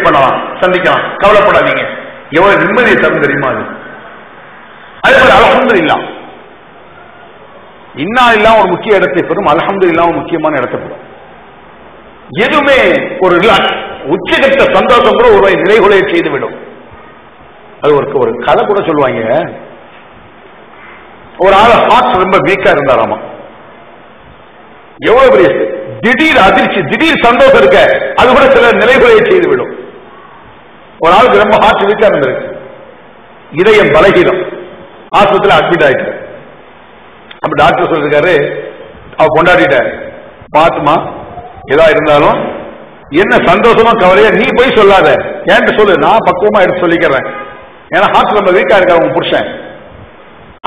பண்ணலாம், சந்திக்கலாம், கவலைப்படாதீங்க. எவ்வளவு நிம்மதியை தரும் தெரியுமா அது. அதே மாதிரி அல்ஹம்துலில்லாஹ், இன்னா இல்லா ஒரு முக்கிய இடத்தை பெறும், அல்ஹம்துலில்லாஹ் ஒரு முக்கியமான இடத்தை பெறும். எதுவுமே ஒரு உச்சகட்ட சந்தோஷம் கூட ஒரு நிலைகுலையை செய்துவிடும். அது ஒரு கதை கூட சொல்லுவாங்க. ஒரு ஆள் ஹார்ட் ரொம்ப வீக்கா இருந்தாராமா. எவ்வளவு பெரிய திடீர் அதிர்ச்சி, திடீர் சந்தோஷம் இருக்க அது கூட சில நிலைகுலையை செய்துவிடும். ஒரு ஆளுக்கு ரொம்ப ஹார்ட் வீக்கா இருந்திருக்கு, இதயம் பலகீனம், ஆஸ்பத்திரியில் அட்மிட் ஆயிட்டு. அப்ப டாக்டர் சொல்லிருக்காரு, அவ கொண்டாடிட்டாரு, பாத்துமா ஏதா இருந்தாலும் என்ன சந்தோஷமா கவலையா நீ போய் சொல்லாத, ஏன்ட்டு சொல்லு, நான் பக்குவமா எடுத்து சொல்லிக்கிறேன், ஏன்னா ஹார்ட் ரொம்ப வீக்கா இருக்கா உங்க புருஷன்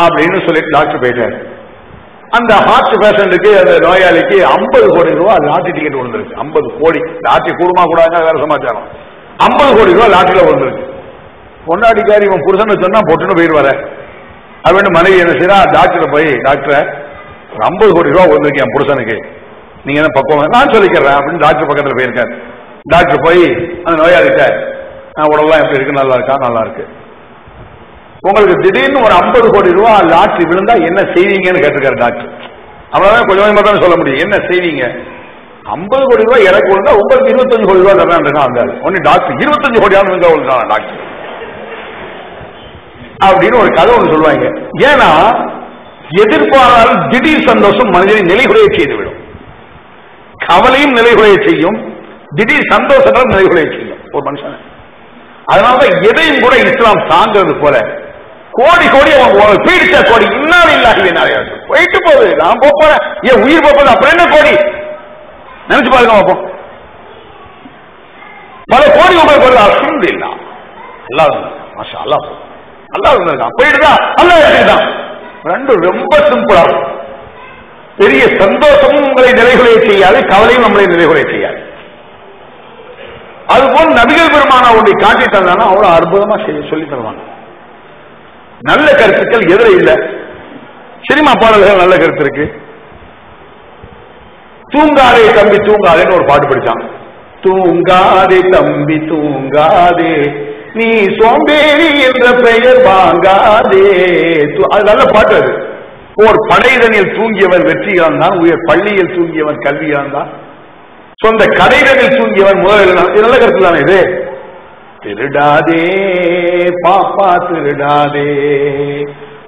அப்படின்னு சொல்லிட்டு டாக்டர் போயிட்டாரு. அந்த ஹார்ட் பேஷண்ட்டுக்கு, அந்த நோயாளிக்கு 50 கோடி ரூபாய் லாட்டரி டிக்கெட் விழுந்துருக்கு. 50 கோடி லாட்டரி கூடுமா கூடாது வேற சமாச்சாரம். 50 கோடி ரூபாய் லாட்டரியில விழுந்துருக்கு. கொண்டாடிக்காரி இவன் புருஷன் சொன்னா பொட்டுன்னு போயிடுவார அப்படின்னு மனைவி என்ன செய்யறா, டாக்டர் போய், டாக்டர் 50 கோடி ரூபாய் விழுந்திருக்கு என் புருஷனுக்கு, நீங்க என்ன பக்குவம் நான் சொல்லிக்கிறேன் அப்படின்னு டாக்டர் பக்கத்துல போயிருக்காரு. டாக்டர் போய் அந்த நோயாளிட்ட, உடம்பெல்லாம் எப்படி இருக்கு, நல்லா இருக்கா, நல்லா இருக்கு, உங்களுக்கு திடீர்னு ஒரு 50 கோடி ரூபாய் லாட்டரி விழுந்தா என்ன செய்வீங்கன்னு கேட்டிருக்காரு டாக்டர். அவ்வளவுதான், கொஞ்சம் கொஞ்சமா தான் சொல்ல முடியும், என்ன செய்வீங்க. 50 கோடி ரூபாய் எனக்கு விழுந்தா உங்களுக்கு 25 கோடி ரூபாய் தரான் அந்த ஒன்னு டாக்டர் 25 கோடியாவது விழுந்தா டாக்டர் அப்படின்னு ஒரு கதை ஒன்று சொல்லுவாங்க. ஏன்னா எதிர்பாராத திடீர் சந்தோஷம் மனிதனை நிலைகுலைய செய்துவிடும். கவலையும் நிலைகுலைய செய்யும், திடீர் சந்தோஷங்களும் நிலைகுலைய செய்யும் ஒரு மனுஷன். அதனாலதான் எதையும் கூட இஸ்லாம் தாங்கிறது போல கோடி கோடி பீடிச்ச கோடி இன்னாலும் இல்லாத போயிட்டு போகுது, நான் போறேன், ஏன் உயிர் போகுது, அப்புறம் என்ன கோடி நினைச்சு பாருங்க பார்ப்போம். பல கோடி உங்களுக்கு வருது, அல்ஹம்துலில்லாஹ், அல்லாஹ் மாஷா அல்லாஹ் அல்லாஹ் இருந்திருக்கான், போயிட்டுதான் அல்லாஹ் எடுத்துக்கிட்டான். ரெண்டும் ரொம்ப சிம்பிளா, பெரிய சந்தோஷமும் உங்களை நிலைகுலைய செய்யாது, கவலையும் நம்மளை நிலைகுலைய செய்யாது. அதுபோல் நபிகள் பெருமானா ஒன்றை காட்டி தந்தானா அவ்வளவு அற்புதமா சொல்லி தருவாங்க. நல்ல கருத்துக்கள் எதிர இல்ல. சினிமா பாடல்கள் நல்ல கருத்து இருக்கு. தூங்காதே தம்பி தூங்காதேன்னு ஒரு பாட்டு படிச்சான். தூங்காதே தம்பி தூங்காதே, நீ சோம்பேறி என்ற பெயர் வாங்காதே. அது நல்ல பாட்டு. அது ஓர் படைதனில் தூங்கியவன் வெற்றியான் தான், உயர் பள்ளியில் தூங்கியவன் கல்வியான் தான், சொந்த கடைகளில் தூங்கியவன் முதலில். இது நல்ல கருத்து தானே இது. திருடாதே பாப்பா திருடாதே,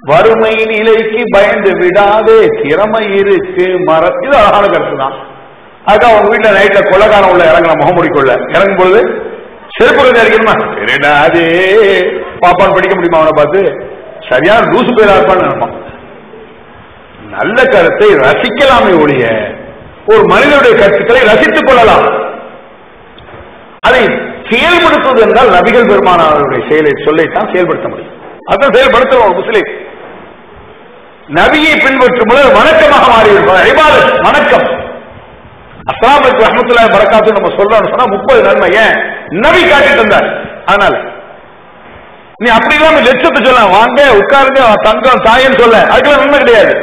வறுமை நிலைக்கு பயந்து விடாதே, திறமை இருக்கு இது அழகான கருத்து தான். அதுக்காக அவங்க வீட்டுல நைட்ல கொள்ளக்காரன் உள்ள இறங்கலாம், முகமுடி கொள்ள இறங்கும் பொழுது செருப்பு அடிக்கணுமா, திருடாதே பாப்பான்னு படிக்க முடியுமா அவனை பார்த்து, சரியான லூசு பேரா இருப்பான்னு நினைப்பான். நல்ல கருத்தை ரசிக்கலாமே ஒழிய ஒரு மனிதனுடைய கருத்துக்களை ரசித்துக் கொள்ளலாம். அதை செயல்படுத்துவது என்றால் நபிகள் பெருமானாருடைய செயலை சொல்லைத்தான் செயல்படுத்த முடியும். அதான் செயல்படுத்துவோம். ஒரு முஸ்லிம் நபியை பின்பற்றும் பொழுது வணக்கமாக மாறிவிடுவார். இபாதத் வணக்கம். அஸ்ஸலாமு அலைக்கும் வரஹ்மத்துல்லாஹி வபரகாத்துஹு நம்ம சொல்றோம்னு சொன்னா 30 நன்மை ஏன் நபி காட்டி தந்தார். அதனால நீ அப்படி இல்லாம லட்சத்தை சொல்ல, வாங்க உட்காருங்க தங்கம் தாயன்னு சொல்ல, அதுக்கெல்லாம் நன்மை கிடையாது.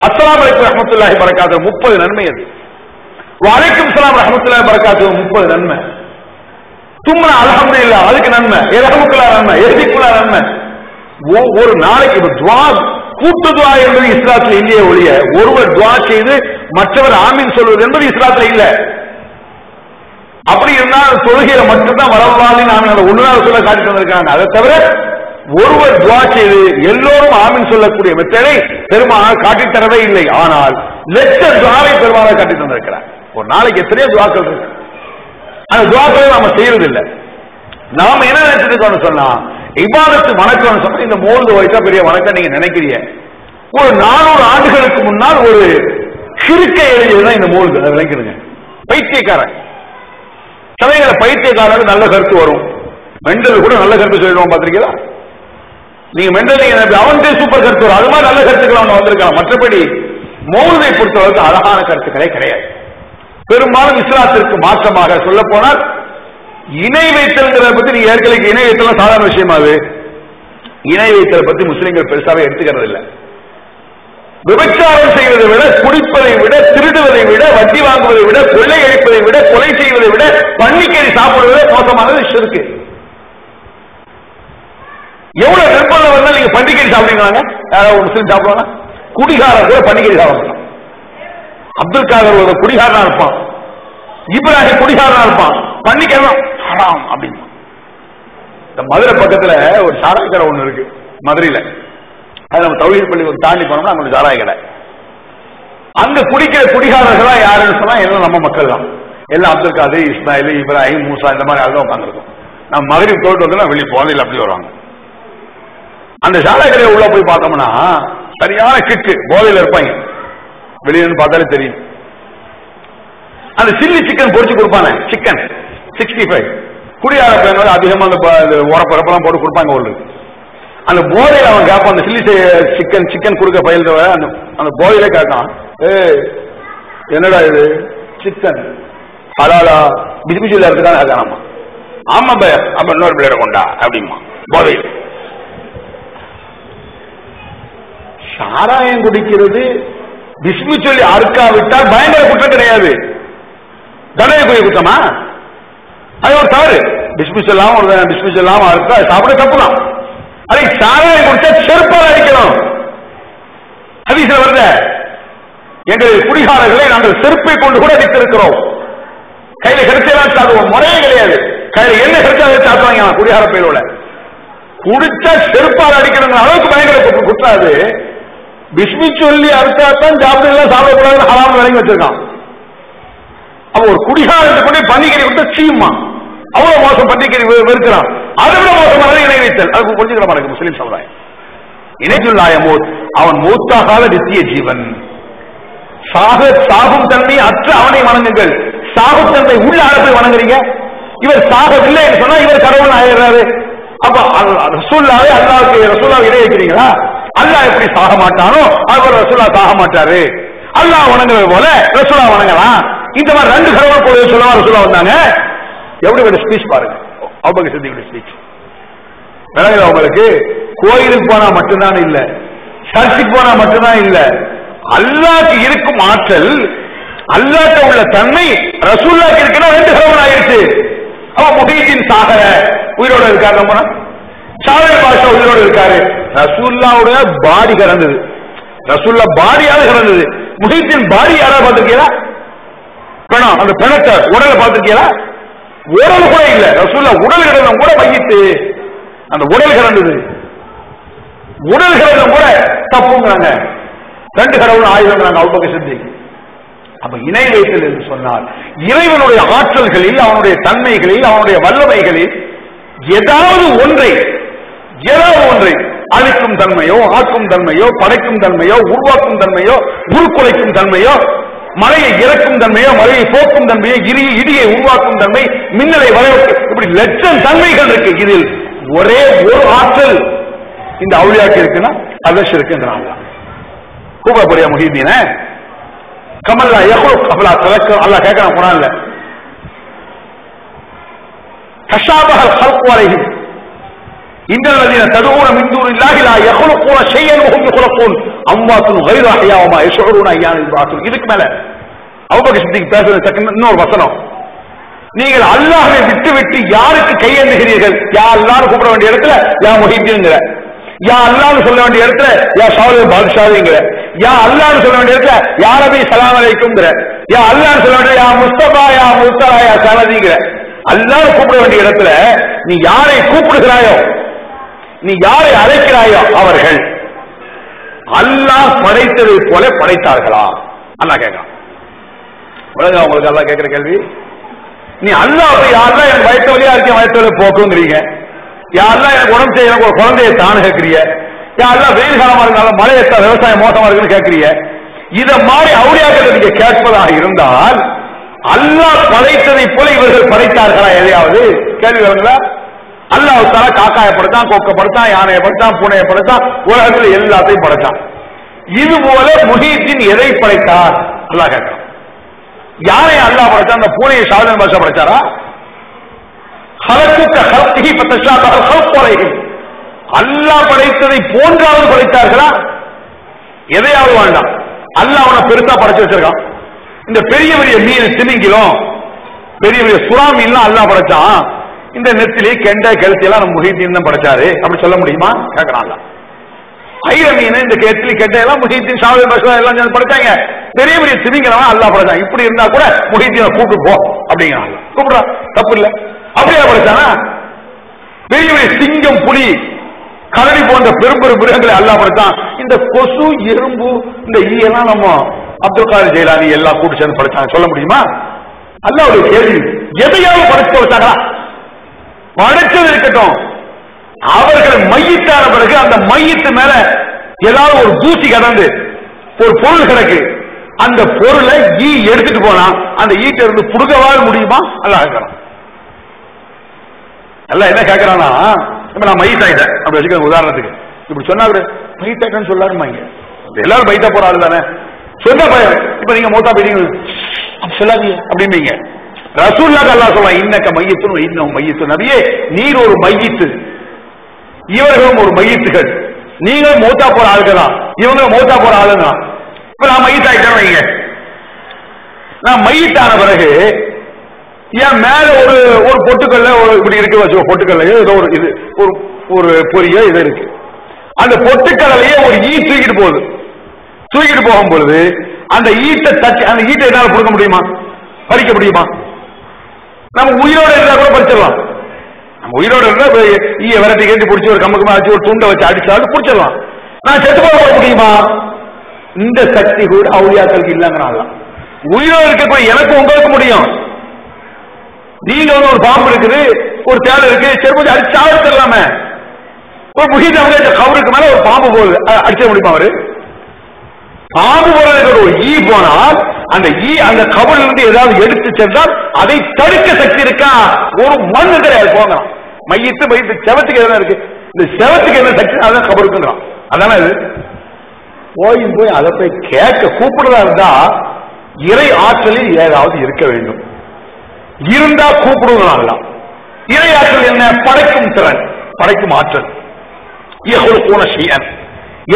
அஸ்ஸலாமு அலைக்கும் வரஹ்மத்துல்லாஹி வபரகாத்துஹு 30 நன்மை அது. வலைக்கும் ஸலாம் வரஹ்மத்துல்லாஹி வபரகாத்துஹு 30 நன்மை. தும்னா அல்ஹம்துலில்லாஹ் அதுக்கு நன்மை, இரஹமுக்குல்லா நன்மை, எஹ்திக்குல்லா நன்மை. ஒரு நாளைக்கு துஆ, கூட்டு துஆ என்பது இஸ்லாத்தில் இல்லையே ஒழிய ஒருவர் துஆ செய்து மற்றவர் ஆமீன் சொல்வது என்பது இஸ்லாத்தில் இல்லை. அப்படி இருந்தால் தொழுகையில மட்டும்தான் வரவாளின் ஆமீன் ஒன்றாவது சொல்ல காட்டி தந்திருக்காங்க. அதை தவிர ஒருவர் துஆ செய்து எல்லோரும் ஆமீன் சொல்லக்கூடிய மெத்தடை பெருமானார் காட்டித் தரவே இல்லை. ஆனால் லட்ச துஆவை பெருமானார் காட்டி தந்திருக்கிறார். ஒரு நாளைக்கு எத்தனையோ துஆக்கள் இருக்கு, அந்த துஆக்களை நாம செய்யறது இல்லை. நாம என்ன நினைச்சிருக்கோம்னு சொன்னா, இபாதத்து வணக்கம்னு சொன்னா இந்த மோல்டு வைத்தா பெரிய வணக்கம் நீங்க நினைக்கிறீங்க. ஒரு 400 ஆண்டுகளுக்கு முன்னால் ஒரு சிறுக்கை எழுதியதுதான் இந்த மோல்டு. அதை நினைக்கிறீங்க, பைத்தியக்காரன். சமயங்கள பைத்தியக்காரனுக்கு நல்ல கருத்து வரும். மெண்டல் கூட நல்ல கருத்து சொல்லிடுவோம், பாத்திருக்கீங்களா? நீங்க மெண்டல் அவன்கிட்ட சூப்பர் கருத்து வரும். அது மாதிரி நல்ல கருத்துக்கள் அவன் வந்திருக்கான். மற்றபடி மௌலதை பொறுத்தவரைக்கும் அழகான கருத்துக்களே கிடையாது. பெரும்பாலும் இஸ்லாத்திற்கு மாற்றமாக சொல்ல போனால் இணை வைத்தல்ங்கிறத பத்தி நீங்க ஏற்கனவே இணை வைத்தல் சாதாரண விஷயமாவே இணை வைத்தலை பத்தி முஸ்லிம்கள் பெருசாவே எடுத்துக்கிறது இல்லை. விபச்சாரம் செய்வதை விட, குடிப்பதை விட, திருடுவதை விட, வட்டி வாங்குவதை விட, கொள்ளை அடிப்பதை விட, கொலை செய்வதை விட, பன்னிக்கறி சாப்பிடுவதை மோசமானது ஷிர்க். எவ்வளவு நிர்பந்தம் வந்தால் நீங்க பன்னிக்கறி சாப்பிடுவீங்க? யாராவது ஒரு முஸ்லீம் சாப்பிடுவாங்க? குடிகாரர் கூட பன்னிக்கறி சாப்பிடலாம். அப்துல் காதர் ஒரு குடிகாரனா இருப்பான், இப்ராஹிம் குடிகாரனா இருப்பான், பன்னிக்கறி ஹராம் அப்படின்னு. இந்த மதுரை பக்கத்துல ஒரு சாராய கடை ஒண்ணு இருக்கு மதுரையில. அது நம்ம தௌஹீத் பள்ளி தாண்டி போனோம்னா அங்க சாராய கடை. அங்க குடிக்கிற குடிகாரர்களா யாருன்னு சொன்னா எல்லாம் நம்ம மக்கள் தான். எல்லாம் அப்துல் காதர், இஸ்மாயில், இப்ராஹிம், மூசா இந்த மாதிரி ஆளுதான் உட்காந்துருக்கும். நம்ம மகரிப் தோட்டு வந்து வெளியே போதையில் அப்படி வருவாங்க. அந்த சாராய கடையை உள்ள போய் பார்த்தோம்னா சரியான கிக்கு, போதையில இருப்பாங்க. வெளியே பார்த்தாலே தெரியும். அந்த சில்லி சிக்கன் பொரிச்சு கொடுப்பாங்க, சிக்கன் 65 குடியார பையனோட அதிகமா அந்த உரப்பரப்பெல்லாம் போட்டு கொடுப்பாங்க. ஒரு அந்த போதையில அவன் கேட்பான், அந்த சில்லி சிக்கன் கொடுக்க பயில் அந்த போதையில கேட்கான், என்னடா இது சிக்கன் ஹலாலா பிஸ்மில்ல இருக்குதான் கேட்கானாமா. ஆமா பய அப்ப இன்னொரு பிள்ளைய கொண்டா அப்படிமா போதையில். சாராயம் குடிக்கிறது பிஸ்மி சொல்லி அறுக்காவிட்டால் பயங்கர குற்றம் கிடையாது, தண்டனை போய் குற்றமா? அது ஒரு தவறு. பிஸ்மி சொல்லாம அறுத்தா சாப்பிட தப்புலாம். அதை சாராயம் குடிச்சா செருப்பால் அடிக்கணும். ஹதீஸ்ல வருது, எங்கள் குடிகாரர்களை நாங்கள் செருப்பை கொண்டு கூட அடித்திருக்கிறோம். கையில கிடைச்சதான் சாப்பிடுவோம், முறையே கிடையாது. கையில என்ன கிடைச்சாலும் சாப்பிடுவாங்க குடிகார பயிரோட. குடிச்சா செருப்பால் அடிக்கணும் அளவுக்கு பயங்கர குற்றாது. பிஸ்மி சொல்லி அறுத்தாத்தான் சாப்பிடலாம், சாப்பிடக்கூடாதுன்னு ஹராம் விளங்கி வச்சிருக்கான். அப்ப ஒரு குடிகாரத்தை கொண்டு பன்னிக்கறி விட்டு சீமா அவ்வளவு மோசம் பன்னிக்கறி வெறுக்கிறான். அதை விட மோசமான இணை வைத்தல். அதுக்கு புரிஞ்சுக்கிற மாட்டேங்க முஸ்லீம் சமுதாயம். இணைச்சுள்ளாய மோத், அவன் மூத்தாகாத நித்திய ஜீவன். சாகும் தன்மை அற்ற அவனை வணங்குங்கள். சாகும் தன்மை உள்ள ஆளை வணங்குறீங்க. இவர் சாகவில்லை என்று சொன்னா இவர் கடவுள் ஆகிறாரு. அப்ப ரசூல்லாவே அல்லாஹ்வுக்கு ரசூல்லாவை இணை வைக்கிறீங்களா? அல்லாஹ் எப்படி சாக மாட்டானோ அவர் ரசூலா சாக மாட்டாரு. அல்லாஹ் வணங்குறது போல ரசூலா வணங்கலாம். இந்த மாதிரி ரெண்டு கடவுள் போய் சொல்லவா ரசூலா வந்தாங்க. எப்படி ஒரு ஸ்பீச் பாருங்க, அபூபக்கர் சித்திக்குடைய ஸ்பீச். விளங்குது அவங்களுக்கு? கோயிலுக்கு போனா மட்டும்தான் இல்ல, சர்ச்சுக்கு போனா மட்டும்தான் இல்ல, அல்லாஹ்க்கு இருக்கும் ஆற்றல், அல்லாஹ்ட்ட உள்ள தன்மை ரசூலுல்லாஹ்க்கு இருக்குன்னா ரெண்டு கடவுள் ஆயிடுச்சு. அவ முஹீதீன் சாகர உயிரோட இருக்காரு, நம்ம சாவே பாஷா உயிரோட இருக்காரு. ரசூலுல்லாஹ்வுடைய பாடி கிடந்தது, ரசூலுல்லாஹ் பாடியால கிடந்தது. முஹீதீன் பாடி யாராவது பார்த்திருக்கீங்களா? பிணம், அந்த பிணத்தை உடலை பார்த்திருக்கீங்களா? உடல் கூட இல்ல. ரசூலுல்லாஹ் உடல் கிடந்தம் கூட மையிட்டு அந்த உடல் கிடந்தது. உடல் கிடந்தம் கூட தப்புங்கிறாங்க. ரெண்டு கடவுள் ஆயுதங்கிறாங்க அபூபக்கர் சித்திக். அப்ப இணை வைத்தல் என்று சொன்னால் இறைவனுடைய ஆற்றல்களில், அவனுடைய தன்மைகளில், அவனுடைய வல்லமைகளில் ஏதாவது ஒன்றை அழிக்கும் தன்மையோ, ஆக்கும் தன்மையோ, படைக்கும் தன்மையோ, உருவாக்கும் தன்மையோ, உருக்குலைக்கும் தன்மையோ, மழையை இறக்கும் தன்மையோ, மழையை போக்கும் தன்மையோ, இடியை உருவாக்கும் தன்மை, மின்னலை வரைக்கும், இப்படி லட்சம் தன்மைகள் இருக்கு. இதில் ஒரே ஒரு ஆற்றல் இந்த அவுலியாக்கு இருக்குன்னா அது ஷிர்க்ங்கறாங்க. கூபபடியா முஹீதீன கமல்லா யஹ்லுக் கஃபலா தலக்க அல்லாஹ் கேக்குறான் குர்ஆன்ல, தஷாபஹல் ஹல்க் அலைஹிம் இன்னல்லதீன ததுஊன மின் தூனில்லாஹி லா யஹ்லுகூன ஷையன் வஹும் யஹ்லுகூன் அம்வாத்துன் கைரு அஹ்யா வமா யஷ்உரூன அய்யான யுபஅஸூன். இதுக்கு மேல அபூபக்கர் சித்திக் பேசுறது இன்னொரு வசனம், நீங்கள் அல்லாஹ்வை விட்டு யாருக்கு கையேந்துகிறீர்கள்? யா அல்லாஹ்னு கூப்பிட வேண்டிய இடத்துல யா முஹீதீன்ங்கற, யா அல்லாஹ்னு சொல்ல வேண்டிய இடத்துல யா ஷாவுல் பாத்ஷாவிங்கற, யா அல்லாஹ்னு சொல்ல வேண்டிய இடத்துல யா நபி ஸலாம் அலைக்கும்ங்கற, யா அல்லாஹ்னு சொல்ல வேண்டிய யா முஸ்தபா யா முஸ்தபா யா சனதிங்கற. அல்லாஹ்னு கூப்பிட வேண்டிய இடத்துல நீ யாரை கூப்பிடுகிறாயோ, நீ யாரை அழைக்கிறாயோ அவர்கள் அல்லாஹ் படைத்ததை போல படைத்தார்களா? அல்லாஹ் கேட்கிறான். உங்களுக்கு அல்லாஹ் கேட்கிற கேள்வி, நீ அல்லாஹ் யாரெல்லாம் எனக்கு வயிற்று வழியா இருக்கேன், வயிற்று வழியை போக்குங்கிறீங்க, யாரெல்லாம் எனக்கு உடம்பு செய்ய ஒரு குழந்தையை தானு கேட்கறீங்க, யாரெல்லாம் வெயில் காலமா இருந்தாலும் மழையை விவசாயம் மோசமா இருக்குன்னு கேட்கறீங்க. இத மாதிரி அவுலியாக்களை நீங்க கேட்பதாக இருந்தால் அல்லாஹ் படைத்ததை போல இவர்கள் படைத்தார்களா? எதையாவது கேள்வி வருங்களா? அல்லாஹ் தால காக்காயை படைத்தான், கொக்க படைத்தான், யானையை படைத்தான், பூனையை படைத்தான், உலகத்தில் எல்லாத்தையும் படைத்தான். இது போல முஹீதீன் எதை படைத்தார்? அல்லாஹ் கேட்கிறான். யானை அல்லாஹ் படைத்தான், அந்த பூனையை ஷாதன் பாஷா படைச்சாரா? அல்லாஹ் படைத்ததை போன்றாவது படைத்தார்களா? எதையாவது வேண்டாம். அல்லாஹ் அவனை பெருசா படைச்சு வச்சிருக்கான். இந்த பெரிய பெரிய மீன் திமிங்கிலும் பெரிய பெரிய சுறா மீன்லாம் அல்லாஹ் படைச்சான். இந்த நெத்திலி கெண்ட கெளுத்தி எல்லாம் நம்ம முஹீத்தீன் தான் படைச்சாரு அப்படி சொல்ல முடியுமா கேட்கறான். ஐர மீன் இந்த கெத்திலி கெண்ட எல்லாம் முஹீத்தீன் ஷாவில் பஷா எல்லாம் படைச்சாங்க. பெரிய பெரிய திமிங்கலாம் அல்லாஹ் படைச்சான். இப்படி இருந்தா கூட முஹீத்தீனை கூப்பிட்டு போ அப்படிங்கிறாங்க. கூப்பிடுறா தப்பு இல்ல. அப்படியா படைச்சானா? பெரிய பெரிய சிங்கம் புலி கரடி போன்ற பெரும் பெரும் மிருகங்களை அல்லாஹ் படைச்சான். இந்த கொசு எறும்பு இந்த ஈயெல்லாம் நம்ம அப்துல் காதர் ஜெயிலானி எல்லாம் கூட்டு சேர்ந்து படைச்சாங்க சொல்ல முடியுமா? அல்லாஹ்வுடைய கேள்வி. எதையாவது படைச்சு வச்சாங்களா? படைச்சது இருக்கட்டும், அவர்கள் மையத்தான பிறகு அந்த மையத்து மேல ஏதாவது ஒரு தூசி கடந்து ஒரு பொருள் கிடக்கு, அந்த பொருளை ஈ எடுத்துட்டு போனா அந்த ஈட்ட இருந்து புடுங்கவாது முடியுமா? அல்லாஹ் கேட்கிறான். அல்ல என்ன கேட்கிறானா, நான் மையத்தாயிட்டேன் அப்படி வச்சுக்க உதாரணத்துக்கு இப்படி சொன்னா மையத்தாயிட்டேன்னு சொல்லாருமா? இங்க எல்லாரும் மைத்தா போற ஆள் தானே சொன்ன பயம். இப்ப நீங்க மௌத்தா போயிட்டீங்க சொல்லாதீங்க அப்படிம்பீங்க. ரசூலுல்லாஹ் அல்லாஹ் சொல்றான், இன்னக மையத்துன் இன்னஹும் மையத்துன். நபியே நீர் ஒரு மையத்து, இவர்களும் ஒரு மையத்துகள். நீங்களும் மௌத்தா போற ஆளுகளா, இவங்க மௌத்தா போற ஆளுங்க. இப்ப நான் மையத்தாயிட்டேன் வைங்க. நான் மையத்தான பிறகு ஏன் மேல ஒரு ஒரு பொட்டுக்கல்ல ஒரு இப்படி இருக்கு வச்சு பொட்டுக்கல்ல ஏதோ ஒரு இது ஒரு பொரிய இது இருக்கு. அந்த பொட்டுக்கல்லையே ஒரு ஈ தூக்கிட்டு போகுது. தூக்கிட்டு போகும் பொழுது அந்த ஈட்டை தட்டி அந்த ஈட்டை என்னால கொடுக்க முடியுமா? பறிக்க முடியுமா? நம்ம உயிரோட இருந்தா கூட பறிச்சிடலாம். நம்ம உயிரோட இருந்தா ஈய விரட்டி கேட்டு பிடிச்சி ஒரு கம்பக்கமா வச்சு ஒரு துண்டை வச்சு அடிச்சாலும் பிடிச்சிடலாம். நான் செத்து போக முடியுமா? இந்த சக்தி கூட அவுலியாக்களுக்கு இல்லங்கிறாங்க. உயிரோடு இருக்க எனக்கு உங்களுக்கு முடியும். நீங்க ஒரு பாம்பு இருக்குது, ஒரு தேவை இருக்கு, செருப்பு அடிச்சு சாவடிச்சிடலாம. ஒரு முஹீத் கவருக்கு மேல ஒரு பாம்பு போகுது, அடிச்ச முடியுமா? அவரு பாம்பு போறதுக்கு ஒரு ஈ போனால் அந்த ஈ அந்த கவரில் இருந்து ஏதாவது எடுத்து சென்றால் அதை தடுக்க சக்தி இருக்கா? ஒரு மண் கிடையாது. போங்க மையத்து மையத்து செவத்துக்கு என்ன இருக்கு? இந்த செவத்துக்கு என்ன சக்தி? அதான் கபருக்குன்றான். அதானே இது. போய் அதை போய் கேட்க கூப்பிடுறதா இருந்தா இறை ஆற்றலில் ஏதாவது இருக்க வேண்டும். இருந்தா கூப்பிடுவதனால இறை ஆற்றல் என்ன? படைக்கும் திறன், படைக்கும் ஆற்றல்.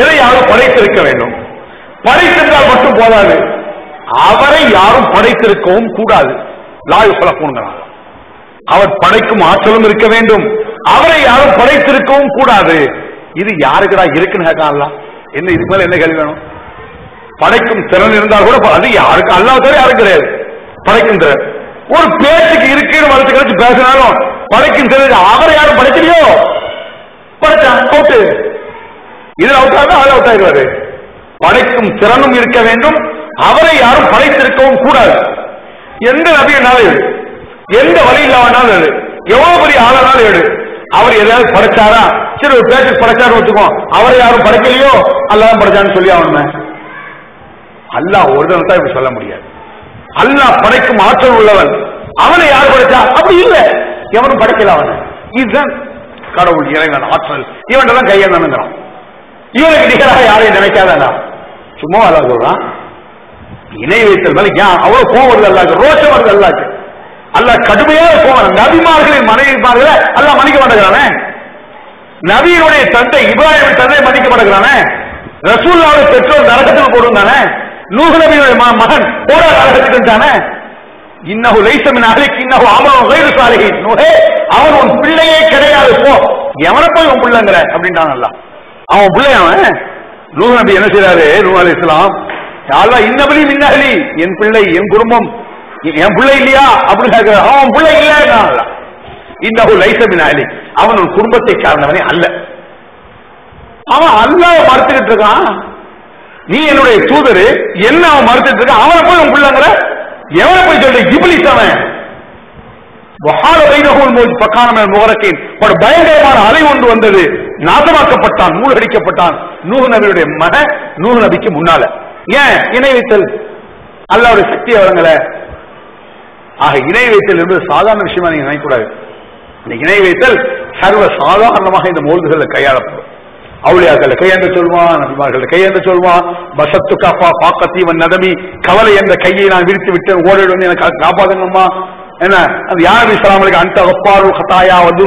எதையாவது படைத்திருக்க வேண்டும். படைத்திருந்தால் மட்டும் போதாது, அவரை யாரும் படைத்திருக்கவும் கூடாது. லாயு சொல்லக்கூடாது. அவர் படைக்கும் ஆற்றலும் இருக்க வேண்டும், அவரை யாரும் படைத்திருக்கவும் கூடாது. இது யாருக்குடா இருக்குன்னு கேட்கலாம். என்ன இதுக்கு மேல என்ன கேள்வி வேணும்? படைக்கும் திறன் இருந்தால் கூட அது யாருக்கு? அல்லாஹ் தவிர யாரும் கிடையாது படைக்கும் திறன். ஒரு பேச்சுக்கு இருக்குன்னு வளர்த்து கழிச்சு பேசினாலும் படைக்கும் திறன் அவரை யாரும் படைக்கலையோ படைச்சான் அவுட்டு. இதுல அவுட் ஆகும், அதுல அவுட் ஆயிடுவாரு. படைக்கும் திறனும் இருக்க வேண்டும், அவரை யாரும் படைத்திருக்கவும் கூடாது. எந்த நபியினாலும் எடு, எந்த வழி இல்லாமனாலும் எடு, எவ்வளவு பெரிய ஆளானாலும் எடு. அவர் எதாவது படைச்சாரா? சரி ஒரு பேச்சுக்கு படைச்சாரு வச்சுக்கோ, அவரை யாரும் படைக்கலையோ அல்லாஹ் படைச்சான்னு சொல்லி அவன் அல்லாஹ் ஒரு தான் இப்படி சொல்ல முடியாது. அல்லாஹ் படைக்கும் ஆற்றல் உள்ளவன், அவனை யார் படைச்சா? அப்படி இல்லை, எவனும் படைக்கல அவன். இதுதான் கடவுள் இறைவன் ஆற்றல். இவன் கையெழுந்தான். இவனுக்கு நிகராக யாரையும் நினைக்காதா? சும்மா அல்லாஹ் சொல்றான். இணை வைத்தல் மேல ஏன் அவ்வளவு கோவம் வருது? அல்லாஹ்க்கு ரோஷம் வருது. அல்லாஹ்க்கு அல்லாஹ் கடுமையாக கோவம். நபிமார்களின் மனைவிமார்களை அல்லாஹ் மன்னிக்க மாட்டேங்கிறானே. நபியினுடைய தந்தை இப்ராஹிம் தந்தை மன்னிக்க மாட்டேங்கிறானே. ரசூலுல்லாஹ்வுடைய பெற்றோர் நரகத்துக்கு போடுறானே. நூஹ் நபியுடைய மகன் போட நரகத்துக்கு தானே. இன்னஹு லைஸ மின் அஹ்லிக் இன்னஹு அமலுன் கைரு சாலிஹின். நூஹே அவன் உன் பிள்ளையே கிடையாது, போ. எவனை போய் உன் பிள்ளைங்கிற அப்படின்ட்டான் அல்லாஹ். அவன் பிள்ளை அவன். நூஹ் நபி என்ன செய்யறாரு? நூஹ் அலைஹிஸ்ஸலாம் அல்லாஹ் இன்னபலி மின் அஹ்லி, என் பிள்ளை என் குடும்பம், என் பிள்ளை இல்லையா அப்படின்னு கேட்கிறார். அவன் பிள்ளை இல்லையா? இன்னஹு லைஸ மின் அஹ்லிக், அவன் உன் குடும்பத்தை சார்ந்தவனே அல்ல. அவன் அல்லாஹ் மறுத்துக்கிட்டு இருக்கான். நீ என்னுடைய தூதரு என்ன அவன் மறுத்துட்டு இருக்க? அவனை போய் உன் பிள்ளைங்கிற எவனை போய் சொல்ற? இப்லீஸ் அவன். பயங்கரமான அலை ஒன்று வந்தது, நாசமாக்கப்பட்டான், மூழ்கடிக்கப்பட்டான். நூஹ் நபியுடைய மகன் நூஹ் நபிக்கு முன்னால. ஏன்? இணை வைத்தல். அல்லாஹ்வுடைய சக்தியை வழங்கல. ஆக இணை வைத்தல் என்பது சாதாரண விஷயமா நீங்க நினைக்கக்கூடாது. இந்த இணை வைத்தல் சர்வ சாதாரணமாக இந்த மோல்துகளை கையாளப்படும். அவுளியாக்கள் கையென்று சொல்வான், நபிமார்கள் கையென்று சொல்வான். பசத்து காப்பா பாக்கத்தீவன் நதமி, கவலை என்ற கையை நான் விரித்து விட்டேன், ஓடிடு வந்து எனக்கு காப்பாதுங்கம்மா. என்ன அந்த யார் இஸ்லாமலுக்கு அந்த ஒப்பாரு கத்தாயா வந்து